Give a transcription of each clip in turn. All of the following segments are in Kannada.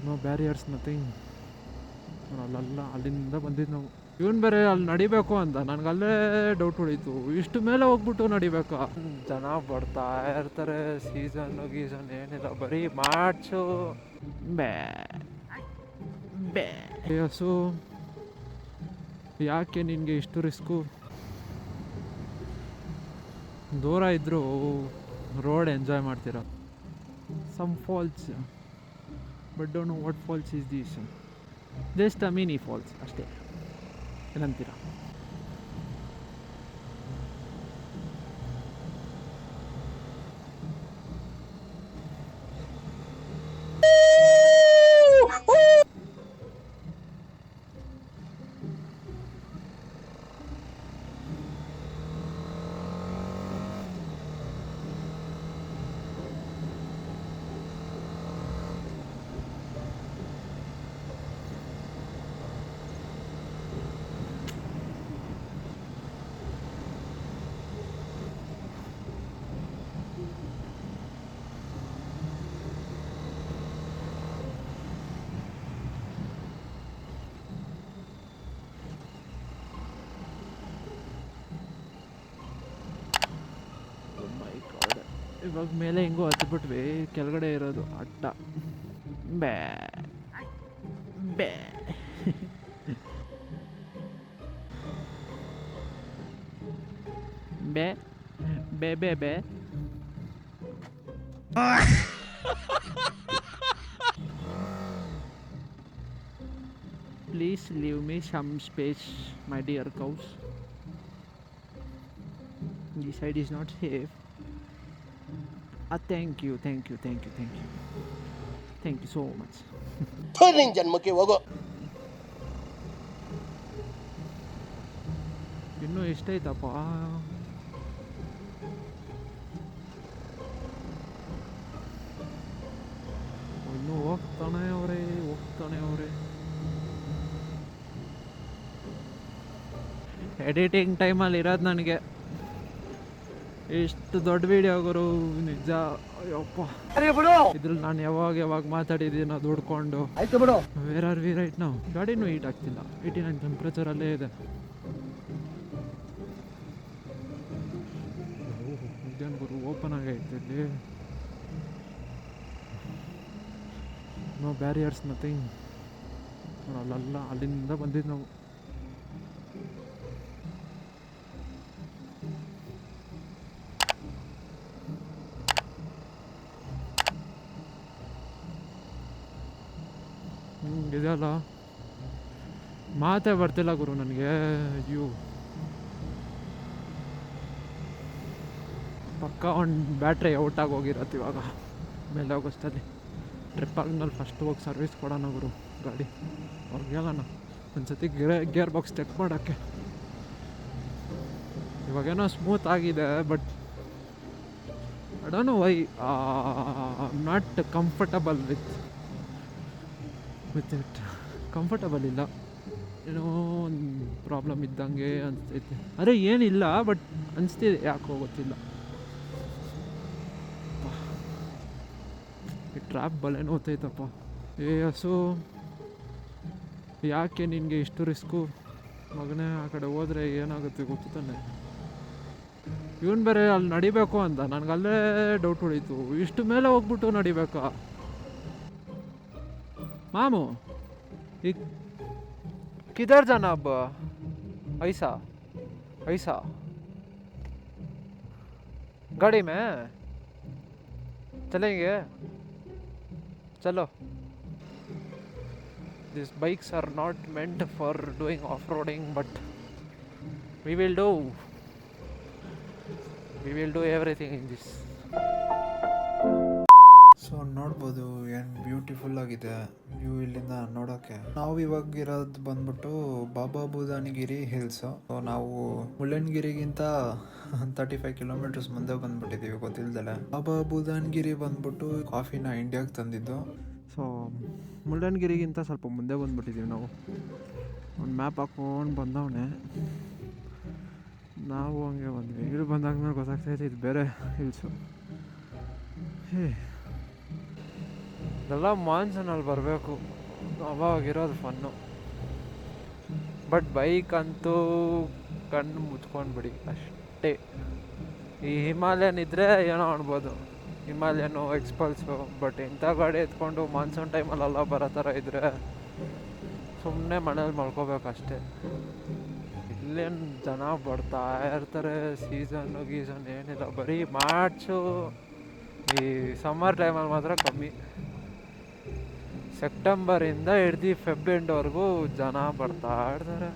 No barriers nothing. ಅಲ್ಲಲ್ಲ ಅಲ್ಲಿಂದ ಬಂದಿದ್ದು ನಾವು. ಇವನು ಬೇರೆ ಅಲ್ಲಿ ನಡಿಬೇಕು ಅಂತ ನನಗೆ ಅಲ್ಲೇ ಡೌಟ್ ಹೊಡೀತು, ಇಷ್ಟು ಮೇಲೆ ಹೋಗ್ಬಿಟ್ಟು ನಡಿಬೇಕಾ? ಜನ ಬರ್ತಾ ಇರ್ತಾರೆ, ಗೀಸನ್ ಏನಿಲ್ಲ, ಬರೀ ಮಾರ್ಚು ಬೇ ಬೇ. ಹಸು ಯಾಕೆ ನಿನಗೆ ಇಷ್ಟು ರಿಸ್ಕು? ದೂರ ಇದ್ದರೂ ರೋಡ್ ಎಂಜಾಯ್ ಮಾಡ್ತೀರ. Some falls but don't know what falls is this. Just a mini falls ಅಷ್ಟೇ. ಏನಂತೀರ? ಇವಾಗ ಮೇಲೆ ಹೆಂಗೋ ಹತ್ಬಿಟ್ವಿ, ಕೆಳಗಡೆ ಇರೋದು ಅಡ್ಡ. ಬೇ ಬೇ ಬೇ ಬೇ ಬೇ ಬೇ. Please leave me some space, my dear cows. This side is not safe. Thank you so much. Turning ಜನ್ಮಕ್ಕೆ ಹೋಗೋ. ಇನ್ನೂ ಎಷ್ಟೈತಪ್ಪ? ಇನ್ನೂ ಹೋಗ್ತಾನೆ ಅವರೇ. ಎಡಿಟಿಂಗ್ ಟೈಮಲ್ಲಿ ಇರೋದು ನನಗೆ ಇಷ್ಟು ದೊಡ್ಡ ವಿಡಿಯೋ ಗುರು, ನಿಜ. ಅಯ್ಯಪ್ಪ, ಇದ್ರಲ್ಲಿ ನಾನು ಯಾವಾಗ ಮಾತಾಡಿದ್ದೀನ ದುಡ್ಕೊಂಡು. ವೇರ್ ಆರ್ ವಿ ರೈಟ್ ನಾವು? ಗಾಡಿನೂ ಹೀಟ್ ಆಗ್ತಿಲ್ಲ, 89 ಟೆಂಪ್ರೇಚರಲ್ಲೇ ಇದೆ. ಇದೇನು ಗುರು ಓಪನ್ ಆಗೈತೆ ಇಲ್ಲಿ? No barriers nothing. ಅಲ್ಲಲ್ಲ ಅಲ್ಲಿಂದ ಬಂದಿದ್ದು ನಾವು. ಇದೆಯಲ್ಲ, ಮಾತೇ ಬರ್ತಿಲ್ಲ ಗುರು ನನಗೆ. ಅಯ್ಯೋ, ಪಕ್ಕ ಒಂದು ಬ್ಯಾಟ್ರಿ ಔಟ್ ಆಗಿ ಹೋಗಿರತ್ತೆ ಇವಾಗ. ಮೇಲೆ ಹೋಗೋಷ್ಟಲ್ಲಿ ಟ್ರಿಪ್ ಆದ್ಮೇಲೆ ಫಸ್ಟ್ ಹೋಗಿ ಸರ್ವಿಸ್ ಕೊಡೋಣ ಗುರು ಗಾಡಿ. ಅವ್ರಿಗೆ ಹೇಳೋಣ ಒಂದ್ಸತಿ ಗೇರ್ ಬಾಕ್ಸ್ ಚೆಕ್ ಮಾಡೋಕ್ಕೆ. ಇವಾಗೇನೋ ಸ್ಮೂತ್ ಆಗಿದೆ, but I don't know why not comfortable with it. Comfortable ಇಲ್ಲ, ಏನೋ ಒಂದು ಪ್ರಾಬ್ಲಮ್ ಇದ್ದಂಗೆ ಅನಿಸ್ತೈತೆ. ಅರೆ ಏನಿಲ್ಲ, ಬಟ್ ಅನಿಸ್ತಿದೆ, ಯಾಕೋ ಗೊತ್ತಿಲ್ಲ. ಈ ಟ್ರ್ಯಾಪ್ ಬಲೆ ನೋತೈತಪ್ಪ. ಹಸು ಯಾಕೆ ನಿನಗೆ ಇಷ್ಟು ರಿಸ್ಕು? ಮಗನೇ, ಆ ಕಡೆ ಹೋದರೆ ಏನಾಗುತ್ತೆ ಗೊತ್ತು ತಾನೆ. ಇವನು ಬೇರೆ ಅಲ್ಲಿ ನಡಿಬೇಕು ಅಂತ ನನಗೆ ಅಲ್ಲೇ ಡೌಟ್ ಹೊಡೀತು, ಇಷ್ಟು ಮೇಲೆ ಹೋಗ್ಬಿಟ್ಟು ನಡಿಬೇಕಾ? मामू किधर जाना अब? ऐसा ऐसा गाड़ी में चलेंगे? चलो. These bikes are not meant for doing off-roading, but we will do everything in this. So ನೋಡ್ಬೋದು ಏನು ಬ್ಯೂಟಿಫುಲ್ ಆಗಿದೆ ವ್ಯೂ ಇಲ್ಲಿಂದ ನೋಡೋಕ್ಕೆ. ನಾವು ಇವಾಗ ಇರೋದು ಬಂದ್ಬಿಟ್ಟು ಬಾಬಾ ಬುದಾನಗಿರಿ ಹಿಲ್ಸು. ನಾವು ಮುಳ್ಳಯ್ಯನಗಿರಿಗಿಂತ 35 ಕಿಲೋಮೀಟರ್ಸ್ ಮುಂದೆ ಬಂದ್ಬಿಟ್ಟಿದ್ದೀವಿ ಗೊತ್ತಿಲ್ದಲೆ. ಬಾಬಾ ಬುದಾನಗಿರಿ ಬಂದ್ಬಿಟ್ಟು ಕಾಫಿನ ಇಂಡಿಯಾಗೆ ತಂದಿದ್ದು. ಸೊ ಮುಳ್ಳಯ್ಯನಗಿರಿಗಿಂತ ಸ್ವಲ್ಪ ಮುಂದೆ ಬಂದ್ಬಿಟ್ಟಿದ್ದೀವಿ ನಾವು. ಒಂದು ಮ್ಯಾಪ್ ಹಾಕ್ಕೊಂಡು ಬಂದವನೇ, ನಾವು ಹಂಗೆ ಬಂದ್ವಿ. ಇಲ್ಲಿ ಬಂದಾದ್ಮೇಲೆ ಗೊತ್ತಾಗ್ತಾಯಿದೆ ಇದು ಬೇರೆ ಹಿಲ್ಸು. ಇದೆಲ್ಲ ಮಾನ್ಸೂನಲ್ಲಿ ಬರಬೇಕು, ಅವಾಗಿರೋದು ಫನ್ನು. ಬಟ್ ಬೈಕ್ ಅಂತೂ ಕಣ್ಣು ಮುಚ್ಕೊಂಡ್ಬಿಡಿ ಅಷ್ಟೇ. ಈ ಹಿಮಾಲಯನ್ ಇದ್ದರೆ ಏನೋ ಅನ್ಬೋದು, ಹಿಮಾಲಯನು ಎಕ್ಸ್ಪಲ್ಸು. ಬಟ್ ಇಂಥ ಗಾಡಿ ಎತ್ಕೊಂಡು ಮಾನ್ಸೂನ್ ಟೈಮಲ್ಲೆಲ್ಲ ಬರೋ ಥರ ಇದ್ದರೆ ಸುಮ್ಮನೆ ಮನೇಲಿ ಮಲ್ಕೋಬೇಕಷ್ಟೆ. ಇಲ್ಲೇನು ಜನ ಬರ್ತಾ ಇರ್ತಾರೆ, ಸೀಸನ್ನು ಗೀಸನ್ ಏನಿಲ್ಲ, ಬರೀ ಮಾರ್ಚು. ಈ ಸಮ್ಮರ್ ಟೈಮಲ್ಲಿ ಮಾತ್ರ ಕಮ್ಮಿ. ಸೆಪ್ಟೆಂಬರಿಂದ ಹಿಡ್ದು ಫೆಬ್ ಎಂಡ್ವರೆಗೂ ಜನ ಬರ್ತಾ ಇರ್ತಾರೆ.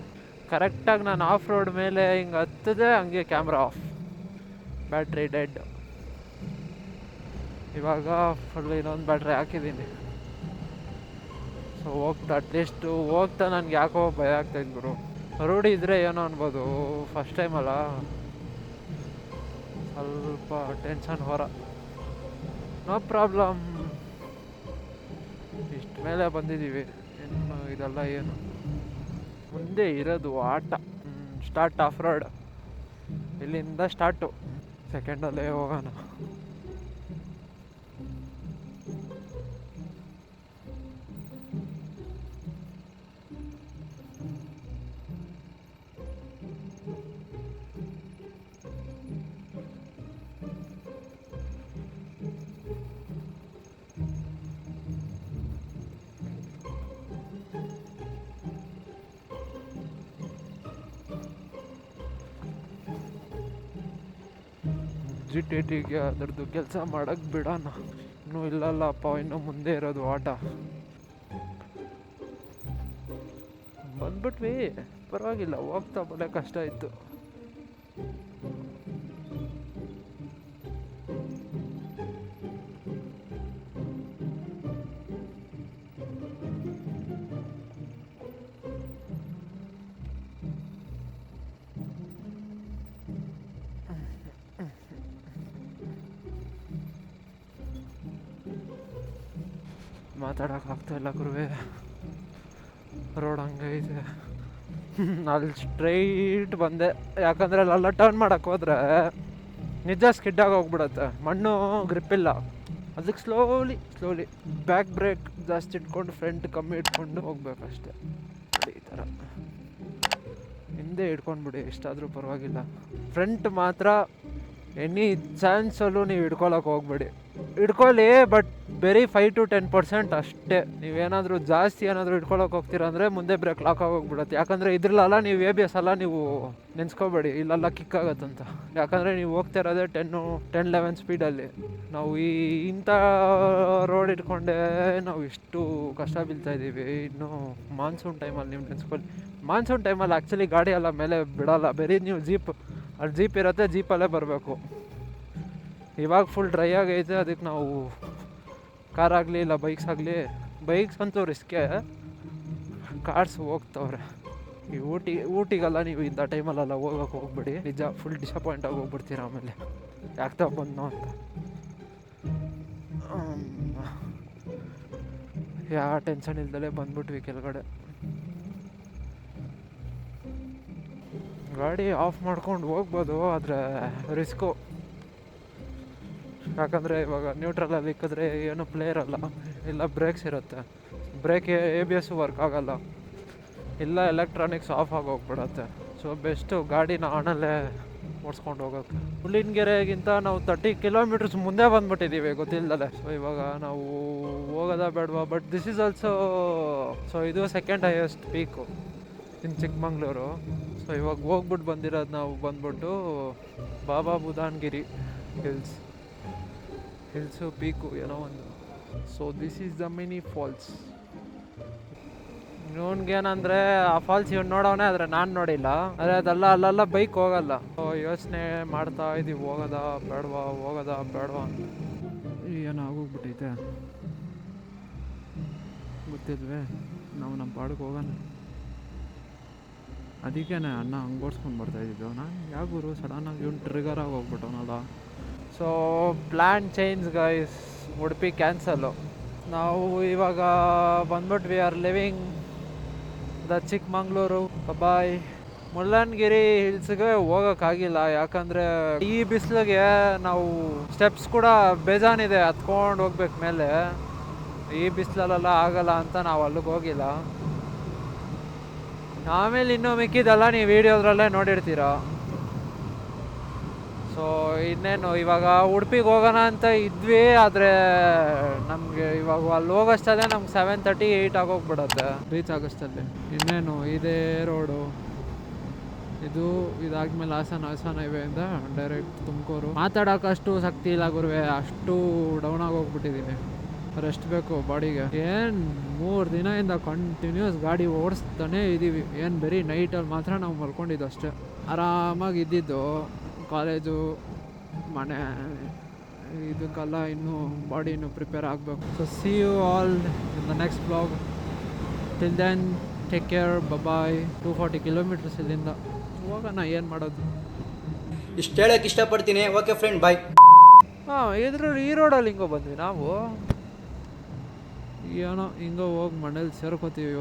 ಕರೆಕ್ಟಾಗಿ ನಾನು ಆಫ್ ರೋಡ್ ಮೇಲೆ ಹಿಂಗೆ ಹತ್ತದೆ, ಹಂಗೆ ಕ್ಯಾಮ್ರಾ ಆಫ್, ಬ್ಯಾಟ್ರಿ ಡೆಡ್. ಇವಾಗ ಫುಲ್ ಇನ್ನೊಂದು ಬ್ಯಾಟ್ರಿ ಹಾಕಿದ್ದೀನಿ. ಸೊ ಅಟ್ಲೀಸ್ಟ್ ಹೋಗ್ತಾ ನನಗೆ ಯಾಕೋ ಭಯ ಆಗ್ತಾಯಿತ್ತು ಗುರು. ರೂಢಿ ಇದ್ದರೆ ಏನೋ ಅನ್ಬೋದು, ಫಸ್ಟ್ ಟೈಮಲ್ಲ ಸ್ವಲ್ಪ ಟೆನ್ಷನ್ ಹೊರ. ನೋ ಪ್ರಾಬ್ಲಮ್, ಇಷ್ಟ ಮೇಲೆ ಬಂದಿದ್ದೀವಿ, ಇನ್ನು ಇದೆಲ್ಲ ಏನು. ಮುಂದೆ ಇರೋದು ಆಟ. ಸ್ಟಾರ್ಟ್ ಆಫ್ ರೋಡ್, ಇಲ್ಲಿಂದ ಸ್ಟಾರ್ಟು, ಸೆಕೆಂಡಲ್ಲೇ ಹೋಗೋಣ. ಜಿಟಿಟಿಗೆ ಅದರದ್ದು ಕೆಲಸ ಮಾಡೋಕ್ಕೆ ಬಿಡೋಣ. ಇನ್ನೂ ಇಲ್ಲಲ್ಲಪ್ಪ, ಇನ್ನೂ ಮುಂದೆ ಇರೋದು ಆಟ. ಬಂದ್ಬಿಟ್ವಿ, ಪರವಾಗಿಲ್ಲ, ಹೋಗ್ತಾ ಬಲೆ ಕಷ್ಟ ಇತ್ತು. ಮಾತಾಡೋಕ್ಕಾಗ್ತಾ ಇಲ್ಲ ಗುರುವೇ, ರೋಡ್ ಹಂಗೈತೆ. ಅಲ್ಲಿ ಸ್ಟ್ರೈಟ್ ಬಂದೆ, ಯಾಕಂದರೆ ಅಲ್ಲೆಲ್ಲ ಟರ್ನ್ ಮಾಡೋಕ್ಕೆ ಹೋದ್ರೆ ನಿಜ ಸ್ಕಿಡ್ಡಾಗಿ ಹೋಗ್ಬಿಡತ್ತೆ, ಮಣ್ಣು ಗ್ರಿಪ್ಪಿಲ್ಲ. ಅದಕ್ಕೆ ಸ್ಲೋಲಿ ಬ್ಯಾಕ್ ಬ್ರೇಕ್ ಜಾಸ್ತಿ ಇಟ್ಕೊಂಡು ಫ್ರಂಟ್ ಕಮ್ಮಿ ಇಟ್ಕೊಂಡು ಹೋಗ್ಬೇಕಷ್ಟೆ. ಈ ಥರ ಹಿಂದೆ ಇಟ್ಕೊಂಡ್ಬಿಡಿ, ಎಷ್ಟಾದರೂ ಪರವಾಗಿಲ್ಲ. ಫ್ರಂಟ್ ಮಾತ್ರ ಎನಿ ಚಾನ್ಸಲ್ಲೂ ನೀವು ಹಿಡ್ಕೊಳಕ್ಕೆ ಹೋಗ್ಬೇಡಿ. ಹಿಡ್ಕೊಳ್ಳಿ, ಬಟ್ ಬರೀ 5 to 10% ಅಷ್ಟೇ. ನೀವೇನಾದರೂ ಜಾಸ್ತಿ ಏನಾದರೂ ಹಿಡ್ಕೊಳಕ್ಕೆ ಹೋಗ್ತೀರಾ ಅಂದರೆ ಮುಂದೆ ಬ್ರೇಕ್ ಲಾಕ್ ಆಗೋಗ್ಬಿಡುತ್ತೆ. ಯಾಕಂದರೆ ಇದ್ರಲ್ಲ ನೀವು ABS ಎಲ್ಲ ನೀವು ನೆನೆಸ್ಕೋಬೇಡಿ, ಇಲ್ಲೆಲ್ಲ ಕಿಕ್ ಆಗುತ್ತಂತ. ಯಾಕಂದರೆ ನೀವು ಹೋಗ್ತಾ ಇರೋದೇ 10-11 ಸ್ಪೀಡಲ್ಲಿ. ನಾವು ಇಂಥ ರೋಡ್ ಇಟ್ಕೊಂಡೆ ನಾವು ಇಷ್ಟು ಕಷ್ಟ ಬೀಳ್ತಾಯಿದ್ದೀವಿ. ಇನ್ನು ಮಾನ್ಸೂನ್ ಟೈಮಲ್ಲಿ ನೀವು ನೆನೆಸ್ಕೊಳ್ಳಿ. ಮಾನ್ಸೂನ್ ಟೈಮಲ್ಲಿ ಆ್ಯಕ್ಚುಲಿ ಗಾಡಿ ಎಲ್ಲ ಮೇಲೆ ಬಿಡೋಲ್ಲ, ಬರೀ ನೀವು ಅಲ್ಲಿ ಜೀಪ್ ಇರುತ್ತೆ, ಜೀಪಲ್ಲೇ ಬರಬೇಕು. ಇವಾಗ ಫುಲ್ ಡ್ರೈ ಆಗೈತೆ, ಅದಕ್ಕೆ ನಾವು ಕಾರ್ ಆಗಲಿ ಇಲ್ಲ ಬೈಕ್ಸ್ ಅಂತೂ ರಿಸ್ಕೆ. ಕಾರ್ಸ್ ಹೋಗ್ತವ್ರೆ. ಈ ಊಟಿಗೆಲ್ಲ ನೀವು ಇಂಥ ಟೈಮಲ್ಲೆಲ್ಲ ಹೋಗೋಕೆ ಹೋಗ್ಬಿಡಿ, ನಿಜ ಫುಲ್ ಡಿಸಪಾಯಿಂಟ್ ಆಗಿ ಹೋಗ್ಬಿಡ್ತೀರ. ಆಮೇಲೆ ಯಾಕೆ ಬಂದೋ ಅಂತ ಯಾವ ಟೆನ್ಷನ್ ಇಲ್ದಲೇ ಬಂದ್ಬಿಟ್ವಿ ಕೆಳಗಡೆ. ಗಾಡಿ ಆಫ್ ಮಾಡ್ಕೊಂಡು ಹೋಗ್ಬೋದು, ಆದರೆ ರಿಸ್ಕು. ಯಾಕಂದರೆ ಇವಾಗ ನ್ಯೂಟ್ರಲಲ್ಲಿ ಇಕ್ಕಿದ್ರೆ ಏನು ಪ್ಲೇ ಇರಲ್ಲ, ಇಲ್ಲ ಬ್ರೇಕ್ಸ್ ಇರುತ್ತೆ, ಬ್ರೇಕ್ ABS ವರ್ಕ್ ಆಗೋಲ್ಲ, ಇಲ್ಲ ಎಲೆಕ್ಟ್ರಾನಿಕ್ಸ್ ಆಫ್ ಆಗೋಗ್ಬಿಡತ್ತೆ. ಸೊ ಬೆಸ್ಟು ಗಾಡಿನ ಆನಲ್ಲೇ ಓಡಿಸ್ಕೊಂಡು ಹೋಗೋಕ್ಕೆ. ಹುಲ್ಲಿನಗೆರೆಗಿಂತ ನಾವು 30 kilometers ಮುಂದೆ ಬಂದುಬಿಟ್ಟಿದ್ದೀವಿ ಗೊತ್ತಿಲ್ಲದಲೆ. ಸೊ ಇವಾಗ ನಾವು ಹೋಗೋದ ಬೇಡವಾ? But this is also, so ಇದು ಸೆಕೆಂಡ್ ಹೈಯೆಸ್ಟ್ ಪೀಕು ಇನ್ ಚಿಕ್ಕಮಂಗ್ಳೂರು. ಸೊ ಇವಾಗ ಹೋಗ್ಬಿಟ್ಟು ಬಂದಿರೋದು ನಾವು ಬಂದ್ಬಿಟ್ಟು ಬಾಬಾ ಬುದಾನ್ಗಿರಿ ಹಿಲ್ಸು ಪೀಕು ಏನೋ ಒಂದು. So this is the mini falls. ಇವನ್ಗೇನಂದರೆ ಆ ಫಾಲ್ಸ್ ಇವ್ನು ನೋಡೋನೆ, ಆದರೆ ನಾನು ನೋಡಿಲ್ಲ. ಆದರೆ ಅದೆಲ್ಲ ಅಲ್ಲೆಲ್ಲ ಬೈಕ್ ಹೋಗಲ್ಲ. ಯೋಚನೆ ಮಾಡ್ತಾ ಇದ್ದೀವಿ, ಹೋಗೋದಾ ಬೇಡವಾ ಅಂತ. ಏನೋ ಆಗೋಗ್ಬಿಟ್ಟೈತೆ ಗೊತ್ತಿಲ್ವೇ, ನಾವು ನಮ್ಮ ಪಾಡಿಗೆ ಹೋಗೋಣ. ಅದಕ್ಕೇ ಅಣ್ಣ ಹಂಗೆ ಓಡಿಸ್ಕೊಂಡು ಬರ್ತಾಯಿದ್ದು. ನಾನು ಯಾವ ಗುರು ಸಡನ್ನಾಗಿ ಇವ್ನು ಟ್ರಿಗರಾಗಿ ಹೋಗ್ಬಿಟ್ಟವನಲ್ಲ. So plan change guys, Udupi cancel. ನಾವು ಇವಾಗ ಬಂದ್ಬಿಟ್ಟು we are leaving the Chikmagalur. Bye. Mullayanagiri ಹಿಲ್ಸ್ಗೆ ಹೋಗೋಕ್ಕಾಗಿಲ್ಲ, ಯಾಕಂದರೆ ಈ ಬಿಸಿಲಿಗೆ ನಾವು ಸ್ಟೆಪ್ಸ್ ಕೂಡ ಬೇಜಾನಿದೆ, ಹತ್ಕೊಂಡು ಹೋಗ್ಬೇಕು ಮೇಲೆ. ಈ ಬಿಸಿಲಲ್ಲೆಲ್ಲ ಆಗಲ್ಲ ಅಂತ ನಾವು ಅಲ್ಲಿಗೆ ಹೋಗಿಲ್ಲ. ಆಮೇಲೆ ಇನ್ನೂ ಮಿಕ್ಕಿದೆಲ್ಲ ನೀವು ವೀಡಿಯೋದ್ರಲ್ಲೇ ನೋಡಿರ್ತೀರ. ಸೊ ಇನ್ನೇನು ಇವಾಗ ಉಡುಪಿಗೆ ಹೋಗೋಣ ಅಂತ ಇದ್ವಿ, ಆದರೆ ನಮಗೆ ಇವಾಗ ಅಲ್ಲಿ ಹೋಗೋಷ್ಟಲ್ಲೇ ನಮ್ಗೆ 7:30 8 ಆಗೋಗ್ಬಿಡುತ್ತೆ ರೀಚ್ ಆಗೋಷ್ಟಲ್ಲಿ. ಇನ್ನೇನು ಇದೇ ರೋಡು ಇದು, ಇದಾದ್ಮೇಲೆ ಹಾಸನ ಹೈವೇಯಿಂದ ಡೈರೆಕ್ಟ್ ತುಮಕೂರು. ಮಾತಾಡೋಕಷ್ಟು ಶಕ್ತಿ ಇಲ್ಲ ಗುರುವೆ, ಅಷ್ಟು ಡೌನ್ ಆಗೋಗ್ಬಿಟ್ಟಿದ್ದೀನಿ. ರೆಸ್ಟ್ ಬೇಕು ಬಾಡಿಗೆ. ಏನು 3 ದಿನದಿಂದ ಕಂಟಿನ್ಯೂಸ್ ಗಾಡಿ ಓಡಿಸ್ತಾನೆ ಇದ್ದೀವಿ. ಏನು ಬರೀ ನೈಟಲ್ಲಿ ಮಾತ್ರ ನಾವು ಮಲ್ಕೊಂಡಿದ್ದು ಅಷ್ಟೇ. ಆರಾಮಾಗಿ ಇದ್ದಿದ್ದು. ಕಾಲೇಜು ಮನೆ ಇದಕ್ಕೆಲ್ಲ ಇನ್ನೂ ಬಾಡಿ ಇನ್ನೂ ಪ್ರಿಪೇರ್ ಆಗಬೇಕು. So see you all in the next blog. Till then take care, bye. 240 kilometres ಇಲ್ಲಿಂದ ಹೋಗೋಣ, ಏನು ಮಾಡೋದು. ಇಷ್ಟು ಹೇಳಕ್ಕೆ ಇಷ್ಟಪಡ್ತೀನಿ. Okay friend, bye. ಹಾಂ, ಈ ರೋಡಲ್ಲಿ ಹಿಂಗೋ ಬಂದ್ವಿ ನಾವು. ಏನೋ ಹಿಂಗೋ ಹೋಗಿ ಮನೇಲಿ ಸೇರ್ಕೋತೀವಿ.